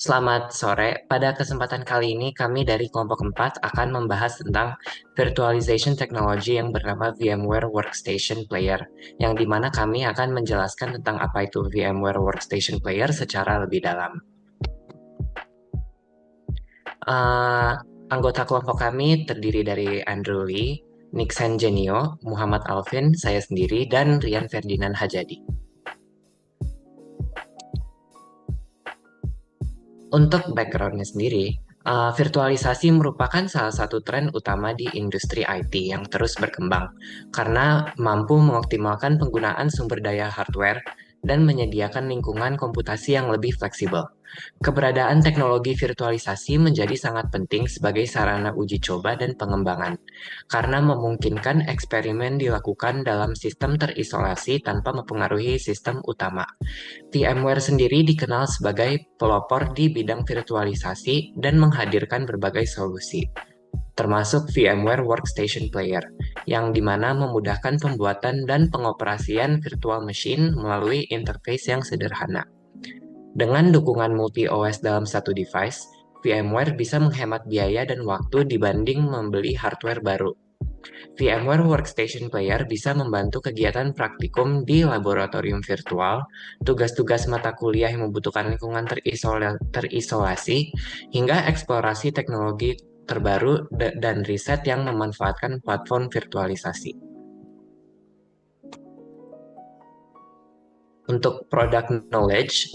Selamat sore. Pada kesempatan kali ini, kami dari kelompok 4 akan membahas tentang virtualization technology yang bernama VMware Workstation Player, yang dimana kami akan menjelaskan tentang apa itu VMware Workstation Player secara lebih dalam. Eh, Anggota kelompok kami terdiri dari Andrew Lee, Nixon Genio, Muhammad Alvin, saya sendiri, dan Rian Ferdinand Hajadi. Untuk background-nya sendiri, virtualisasi merupakan salah satu tren utama di industri IT yang terus berkembang karena mampu mengoptimalkan penggunaan sumber daya hardware dan menyediakan lingkungan komputasi yang lebih fleksibel. Keberadaan teknologi virtualisasi menjadi sangat penting sebagai sarana uji coba dan pengembangan karena memungkinkan eksperimen dilakukan dalam sistem terisolasi tanpa mempengaruhi sistem utama. VMware sendiri dikenal sebagai pelopor di bidang virtualisasi dan menghadirkan berbagai solusi, termasuk VMware Workstation Player, yang dimana memudahkan pembuatan dan pengoperasian virtual machine melalui interface yang sederhana. Dengan dukungan multi-OS dalam satu device, VMware bisa menghemat biaya dan waktu dibanding membeli hardware baru. VMware Workstation Player bisa membantu kegiatan praktikum di laboratorium virtual, tugas-tugas mata kuliah yang membutuhkan lingkungan terisolasi, hingga eksplorasi teknologi terbaru dan riset yang memanfaatkan platform virtualisasi. Untuk product knowledge,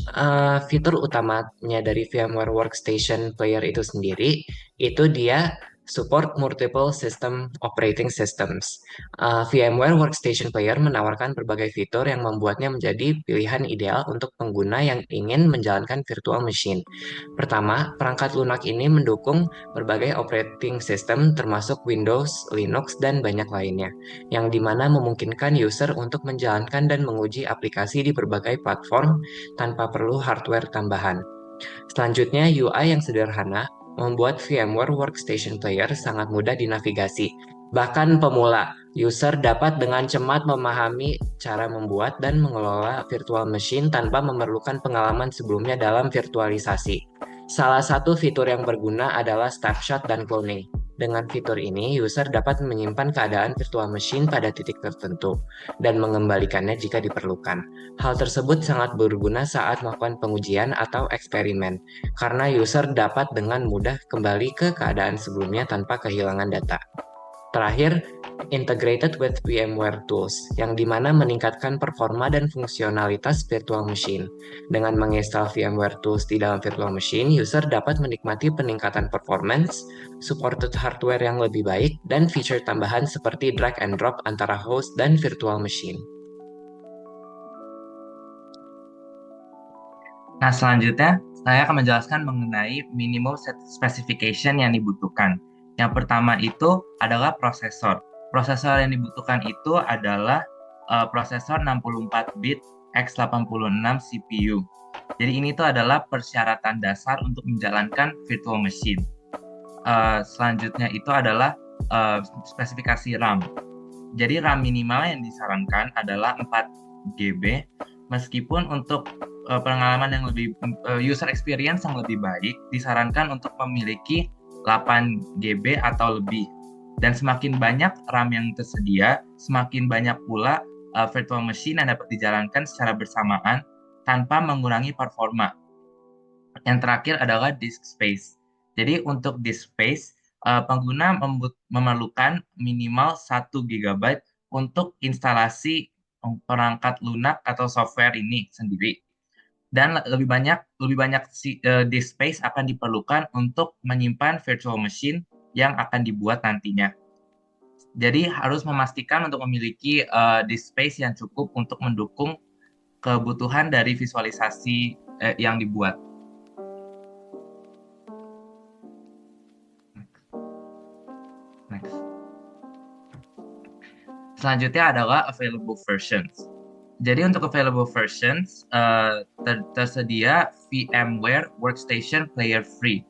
fitur utamanya dari VMware Workstation Player itu sendiri, itu dia support multiple system operating systems. VMware Workstation Player menawarkan berbagai fitur yang membuatnya menjadi pilihan ideal untuk pengguna yang ingin menjalankan virtual machine. Pertama, perangkat lunak ini mendukung berbagai operating system termasuk Windows, Linux, dan banyak lainnya yang dimana memungkinkan user untuk menjalankan dan menguji aplikasi di berbagai platform tanpa perlu hardware tambahan. Selanjutnya, UI yang sederhana membuat VMware Workstation Player sangat mudah dinavigasi. Bahkan pemula, user dapat dengan cepat memahami cara membuat dan mengelola virtual machine tanpa memerlukan pengalaman sebelumnya dalam virtualisasi. Salah satu fitur yang berguna adalah snapshot dan cloning. Dengan fitur ini, user dapat menyimpan keadaan virtual machine pada titik tertentu dan mengembalikannya jika diperlukan. Hal tersebut sangat berguna saat melakukan pengujian atau eksperimen, karena user dapat dengan mudah kembali ke keadaan sebelumnya tanpa kehilangan data. Terakhir, integrated with VMware Tools, yang dimana meningkatkan performa dan fungsionalitas virtual machine. Dengan menginstal VMware Tools di dalam virtual machine, user dapat menikmati peningkatan performance, supported hardware yang lebih baik, dan fitur tambahan seperti drag and drop antara host dan virtual machine. Nah, selanjutnya saya akan menjelaskan mengenai minimum specification yang dibutuhkan. Yang pertama itu adalah prosesor. Prosesor yang dibutuhkan itu adalah prosesor 64 bit x86 CPU. Jadi ini tuh adalah persyaratan dasar untuk menjalankan virtual machine. Selanjutnya itu adalah spesifikasi RAM. Jadi RAM minimal yang disarankan adalah 4 GB, meskipun untuk pengalaman yang lebih user experience yang lebih baik disarankan untuk memiliki 8 GB atau lebih. Dan semakin banyak RAM yang tersedia, semakin banyak pula virtual machine yang dapat dijalankan secara bersamaan tanpa mengurangi performa. Yang terakhir adalah disk space. Jadi untuk disk space, pengguna memerlukan minimal 1 GB untuk instalasi perangkat lunak atau software ini sendiri. Dan lebih banyak disk space akan diperlukan untuk menyimpan virtual machine yang akan dibuat nantinya. Jadi harus memastikan untuk memiliki disk space yang cukup untuk mendukung kebutuhan dari visualisasi yang dibuat. Next. Selanjutnya adalah available versions. Jadi untuk available versions tersedia VMware Workstation Player Free.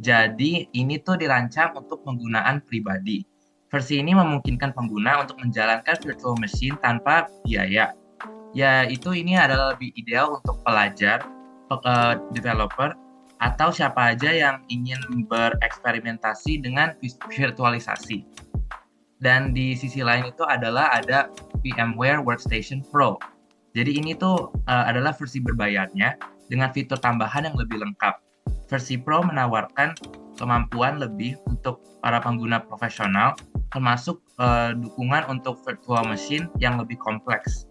Jadi ini tuh dirancang untuk penggunaan pribadi. Versi ini memungkinkan pengguna untuk menjalankan virtual machine tanpa biaya. Yaitu ini adalah lebih ideal untuk pelajar, developer, atau siapa aja yang ingin bereksperimentasi dengan virtualisasi. Dan di sisi lain itu ada VMware Workstation Pro. Jadi ini tuh adalah versi berbayarnya dengan fitur tambahan yang lebih lengkap. Versi Pro menawarkan kemampuan lebih untuk para pengguna profesional, termasuk dukungan untuk virtual machine yang lebih kompleks,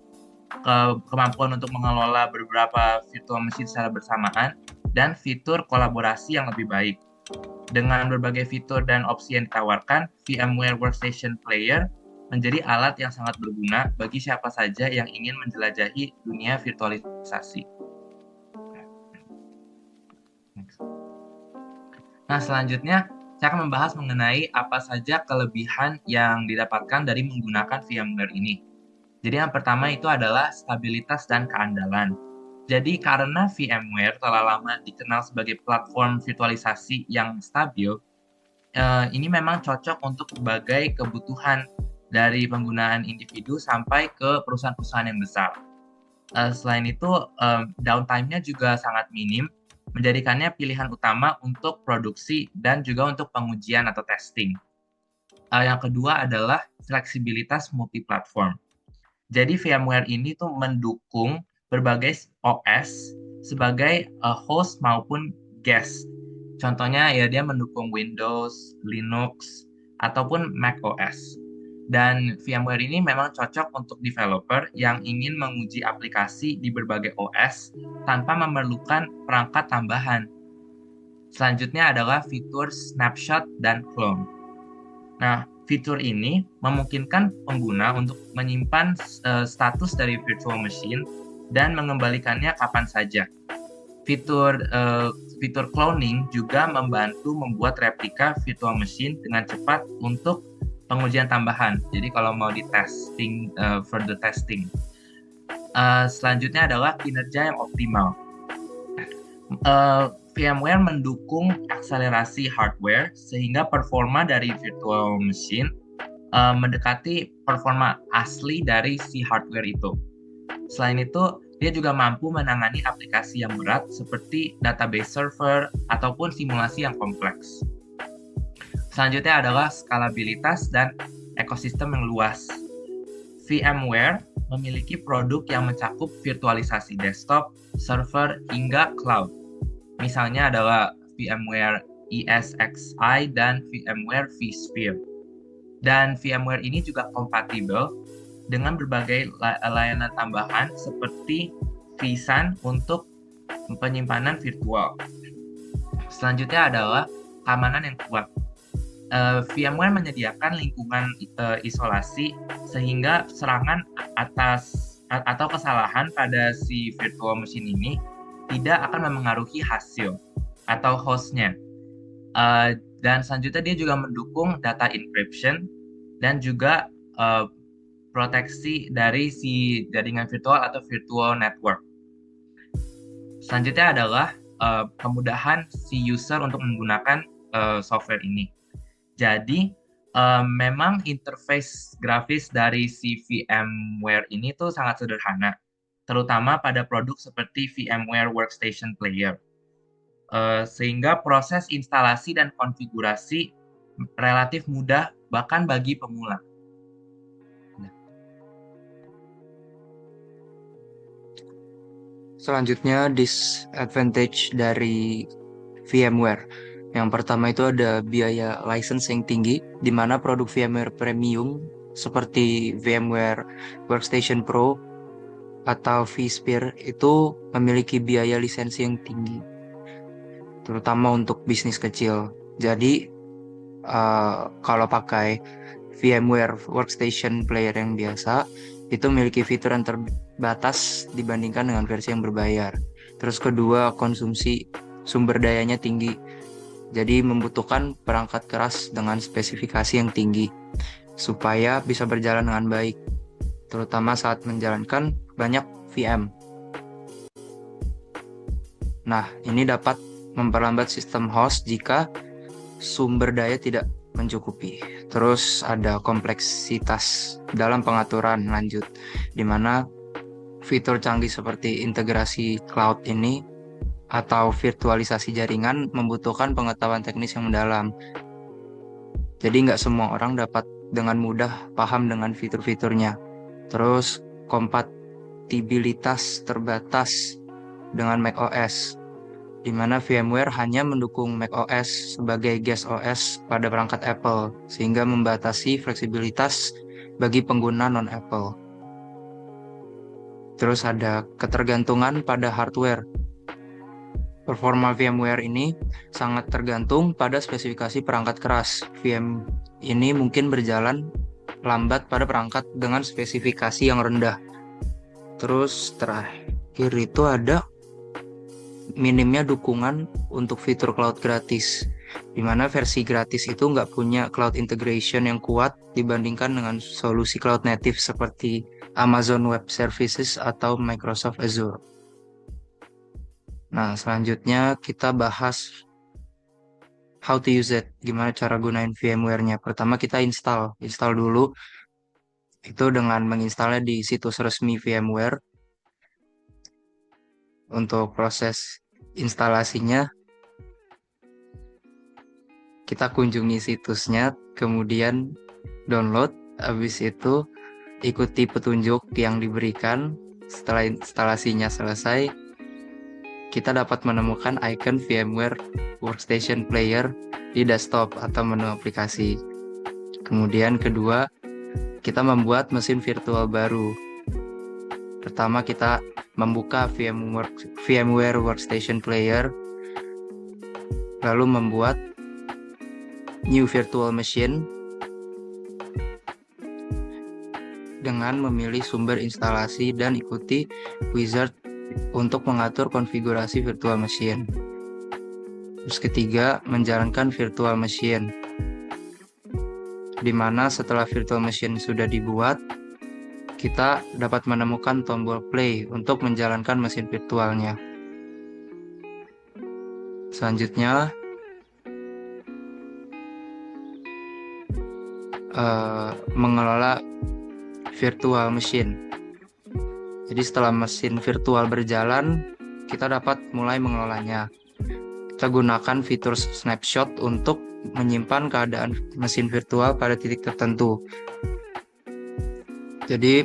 kemampuan untuk mengelola beberapa virtual machine secara bersamaan, dan fitur kolaborasi yang lebih baik. Dengan berbagai fitur dan opsi yang ditawarkan, VMware Workstation Player menjadi alat yang sangat berguna bagi siapa saja yang ingin menjelajahi dunia virtualisasi. Nah, selanjutnya saya akan membahas mengenai apa saja kelebihan yang didapatkan dari menggunakan VMware ini. Jadi yang pertama itu adalah stabilitas dan keandalan. Jadi karena VMware telah lama dikenal sebagai platform virtualisasi yang stabil, ini memang cocok untuk berbagai kebutuhan dari penggunaan individu sampai ke perusahaan-perusahaan yang besar. Selain itu, downtime-nya juga sangat minim, menjadikannya pilihan utama untuk produksi dan juga untuk pengujian atau testing. Yang kedua adalah fleksibilitas multiplatform. Jadi VMware ini tuh mendukung berbagai OS sebagai host maupun guest. Contohnya ya dia mendukung Windows, Linux, ataupun Mac OS. Dan VMware ini memang cocok untuk developer yang ingin menguji aplikasi di berbagai OS tanpa memerlukan perangkat tambahan. Selanjutnya adalah fitur snapshot dan clone. Nah, fitur ini memungkinkan pengguna untuk menyimpan status dari virtual machine dan mengembalikannya kapan saja. Fitur cloning juga membantu membuat replika virtual machine dengan cepat untuk pengujian tambahan. Jadi kalau mau di testing, further testing. Selanjutnya adalah kinerja yang optimal. VMware mendukung akselerasi hardware sehingga performa dari virtual machine mendekati performa asli dari si hardware itu. Selain itu, dia juga mampu menangani aplikasi yang berat seperti database server ataupun simulasi yang kompleks. Selanjutnya adalah skalabilitas dan ekosistem yang luas. VMware memiliki produk yang mencakup virtualisasi desktop, server, hingga cloud. Misalnya adalah VMware ESXi dan VMware vSphere. Dan VMware ini juga kompatibel dengan berbagai layanan tambahan seperti vSAN untuk penyimpanan virtual. Selanjutnya adalah keamanan yang kuat. VMware menyediakan lingkungan isolasi sehingga serangan atau kesalahan pada si virtual machine ini tidak akan memengaruhi hasil atau hostnya. Dan selanjutnya dia juga mendukung data encryption dan juga proteksi dari si jaringan virtual atau virtual network. Selanjutnya adalah kemudahan si user untuk menggunakan software ini. Jadi memang interface grafis dari si VMware ini tuh sangat sederhana, terutama pada produk seperti VMware Workstation Player. Sehingga proses instalasi dan konfigurasi relatif mudah bahkan bagi pemula. Selanjutnya, disadvantage dari VMware. Yang pertama itu ada biaya license yang tinggi, di mana produk VMware Premium seperti VMware Workstation Pro atau vSphere itu memiliki biaya lisensi yang tinggi, terutama untuk bisnis kecil. Jadi, kalau pakai VMware Workstation Player yang biasa, itu memiliki fitur yang terbatas dibandingkan dengan versi yang berbayar. Terus kedua, konsumsi sumber dayanya tinggi. Jadi membutuhkan perangkat keras dengan spesifikasi yang tinggi supaya bisa berjalan dengan baik, terutama saat menjalankan banyak VM. Nah, ini dapat memperlambat sistem host jika sumber daya tidak mencukupi. Terus ada kompleksitas dalam pengaturan lanjut, di mana fitur canggih seperti integrasi cloud ini atau virtualisasi jaringan membutuhkan pengetahuan teknis yang mendalam. Jadi nggak semua orang dapat dengan mudah paham dengan fitur-fiturnya. Terus kompatibilitas terbatas dengan macOS, di mana VMware hanya mendukung macOS sebagai guest OS pada perangkat Apple, sehingga membatasi fleksibilitas bagi pengguna non-Apple. Terus ada ketergantungan pada hardware. Performa VMware ini sangat tergantung pada spesifikasi perangkat keras. VM ini mungkin berjalan lambat pada perangkat dengan spesifikasi yang rendah. Terus terakhir itu ada minimnya dukungan untuk fitur cloud gratis, di mana versi gratis itu nggak punya cloud integration yang kuat dibandingkan dengan solusi cloud native seperti Amazon Web Services atau Microsoft Azure. Nah, selanjutnya kita bahas how to use it, gimana cara gunain VMware-nya. Pertama kita install dulu, itu dengan menginstalnya di situs resmi VMware. Untuk proses instalasinya, kita kunjungi situsnya, kemudian download, habis itu ikuti petunjuk yang diberikan. Setelah instalasinya selesai, kita dapat menemukan icon VMware Workstation Player di desktop atau menu aplikasi. Kemudian kedua, kita membuat mesin virtual baru. Pertama kita membuka VMware Workstation Player, lalu membuat new virtual machine dengan memilih sumber instalasi dan ikuti wizard untuk mengatur konfigurasi virtual machine. Terus ketiga, menjalankan virtual machine, di mana setelah virtual machine sudah dibuat, kita dapat menemukan tombol play untuk menjalankan mesin virtualnya. Selanjutnya, mengelola virtual machine. Jadi setelah mesin virtual berjalan, kita dapat mulai mengelolanya. Kita gunakan fitur snapshot untuk menyimpan keadaan mesin virtual pada titik tertentu. Jadi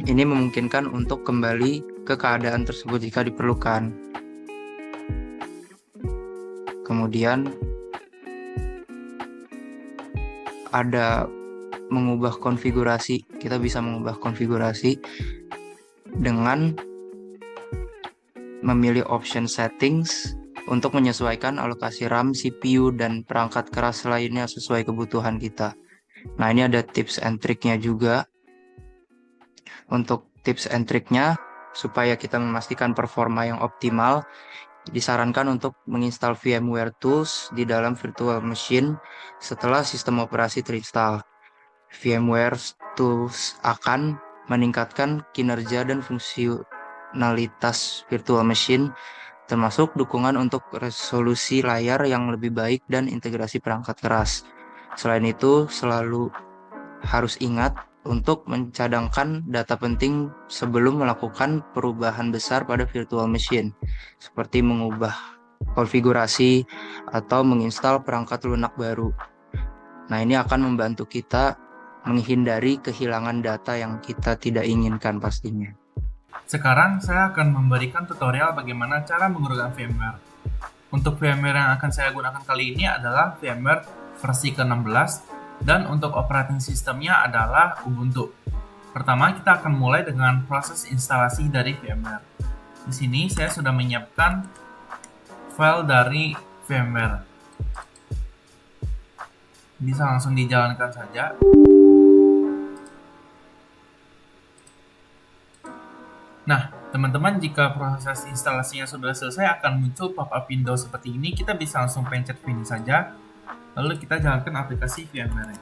ini memungkinkan untuk kembali ke keadaan tersebut jika diperlukan. Kemudian ada mengubah konfigurasi. Kita bisa mengubah konfigurasi dengan memilih option settings untuk menyesuaikan alokasi RAM, CPU, dan perangkat keras lainnya sesuai kebutuhan kita. Nah, ini ada tips and triknya juga. Untuk tips and triknya, supaya kita memastikan performa yang optimal, disarankan untuk menginstal VMware Tools di dalam virtual machine setelah sistem operasi terinstall. VMware Tools akan meningkatkan kinerja dan fungsionalitas virtual machine, termasuk dukungan untuk resolusi layar yang lebih baik dan integrasi perangkat keras. Selain itu, selalu harus ingat untuk mencadangkan data penting sebelum melakukan perubahan besar pada virtual machine, seperti mengubah konfigurasi atau menginstal perangkat lunak baru. Nah, ini akan membantu kita menghindari kehilangan data yang kita tidak inginkan pastinya. Sekarang saya akan memberikan tutorial bagaimana cara menggunakan VMware. Untuk VMware yang akan saya gunakan kali ini adalah VMware versi ke-16 dan untuk operating sistemnya adalah Ubuntu. Pertama, kita akan mulai dengan proses instalasi dari VMware. Di sini saya sudah menyiapkan file dari VMware. Bisa langsung dijalankan saja. Nah, teman-teman, jika proses instalasinya sudah selesai akan muncul pop-up window seperti ini. Kita bisa langsung pencet finish saja, lalu kita jalankan aplikasi VMware.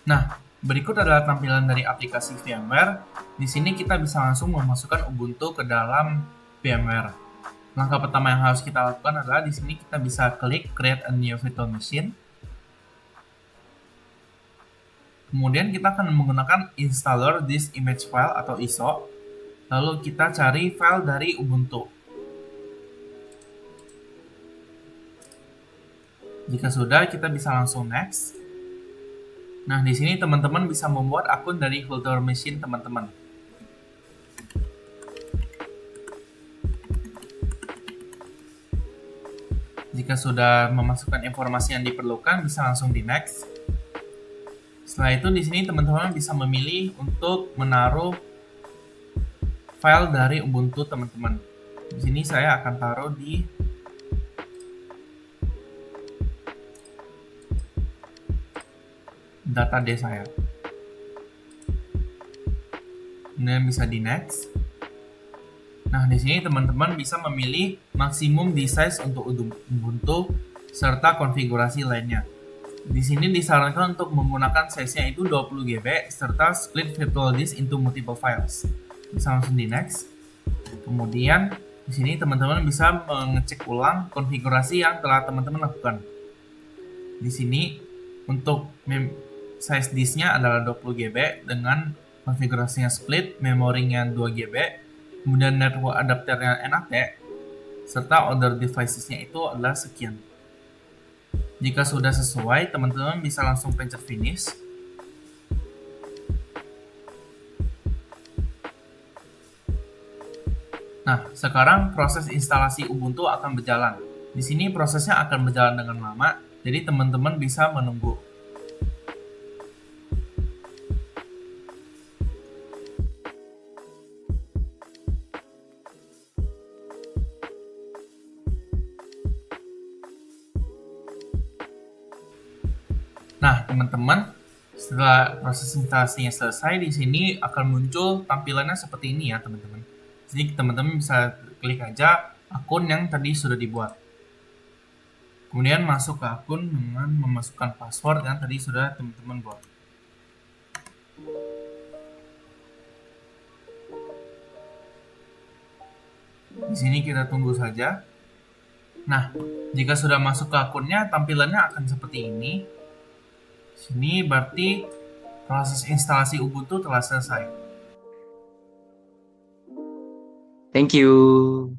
Nah, berikut adalah tampilan dari aplikasi VMware. Di sini kita bisa langsung memasukkan Ubuntu ke dalam VMware. Langkah pertama yang harus kita lakukan adalah di sini kita bisa klik Create a New Virtual Machine. Kemudian kita akan menggunakan installer this image file atau ISO. Lalu kita cari file dari Ubuntu. Jika sudah, kita bisa langsung next. Nah, di sini teman-teman bisa membuat akun dari virtual machine teman-teman. Jika sudah memasukkan informasi yang diperlukan, bisa langsung di next. Setelah itu, di sini teman-teman bisa memilih untuk menaruh file dari Ubuntu teman-teman. Di sini saya akan taruh di database saya. Kemudian bisa di next. Nah, di sini teman-teman bisa memilih maksimum disk size untuk Ubuntu serta konfigurasi lainnya. Di sini disarankan untuk menggunakan size-nya itu 20 GB serta split virtual disk into multiple files. Bisa langsung di next. Kemudian di sini teman-teman bisa mengecek ulang konfigurasi yang telah teman-teman lakukan. Di sini untuk size disknya adalah 20 GB dengan konfigurasinya split, memorinya 2 GB, kemudian network adapternya NAT, serta order devicesnya itu adalah sekian. Jika sudah sesuai, teman-teman bisa langsung pencet finish. Nah, sekarang proses instalasi Ubuntu akan berjalan. Di sini prosesnya akan berjalan dengan lama, jadi teman-teman bisa menunggu. Nah, teman-teman, setelah proses instalasinya selesai, di sini akan muncul tampilannya seperti ini ya, teman-teman. Jadi teman-teman bisa klik aja akun yang tadi sudah dibuat. Kemudian masuk ke akun dengan memasukkan password yang tadi sudah teman-teman buat. Di sini kita tunggu saja. Nah, jika sudah masuk ke akunnya, tampilannya akan seperti ini. Sini berarti proses instalasi Ubuntu telah selesai. Thank you.